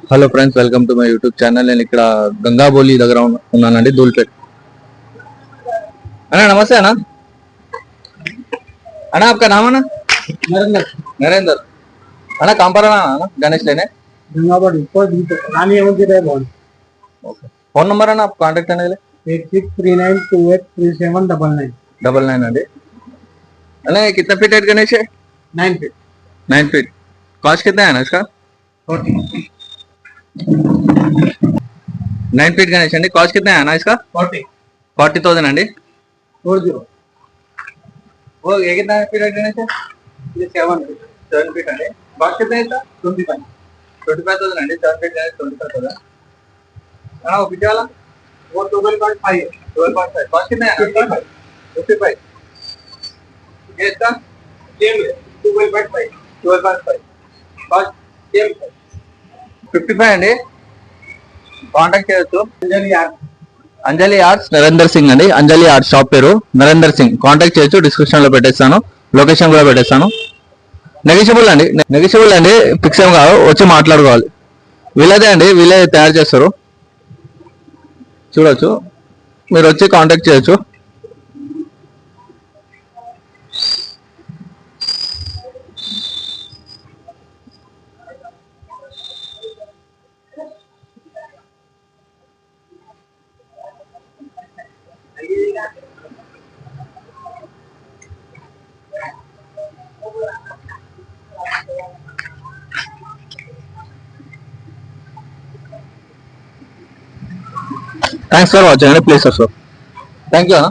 Hello friends, welcome to my YouTube channel. నేను ఇక్కడ గంగాబోలి దగ్గర ఉన్నానండి, ధూల్పేట్. అన్నా నమస్తే అన్నా. అన్నా आपका नाम है ना? नरेंद्र। नरेंद्र। अना कहाँ पर आना गणेश लेने? गंगाबाड़ी रानी अवंती भवन। ओके, फोन नंबर है ना आप कांटेक्ट करने के लिए? 8639283799 99 अंडी. अना कितना फीट है गणेश है? 9 फीट। 9 फीट। कॉस्ट कितना है ना इसका? 9 फीट गणेश अंडी, कॉस्ट कितना है ना इसका? 40,000 अंडी। 40। वो ये कितना फीट है गणेश है? ये 7 फीट। 7 फीट अंडी। कॉस्ट कितना है इसका? 25,000 अंडी। 7 फीट गणेश 25,000। अना वो पीछे वाला वो 12.5 है। 12.5। कॉस्ट कितना है? 55। ये इसका सेम है 12.5। 12.5 कॉस्ट सेम 55 అండి. కాంటాక్ట్ చేయొచ్చు. అంజలి ఆర్ట్స్ నరేందర్ సింగ్ అండి. అంజలి ఆర్ట్స్ షాప్ పేరు నరేందర్ సింగ్. కాంటాక్ట్ చేయొచ్చు, డిస్క్రిప్షన్ లో పెట్టేస్తాను, లొకేషన్ కూడా పెట్టేస్తాను. నెగిషియబుల్ అండి, ఫిక్స్ ఏం కాదు, వచ్చి మాట్లాడుకోవాలి. వీళ్ళదే అండి, వీళ్ళే తయారు చేస్తారు, చూడొచ్చు. మీరు వచ్చి కాంటాక్ట్ చేయొచ్చు. Thanks for watching. Please subscribe. Thank you.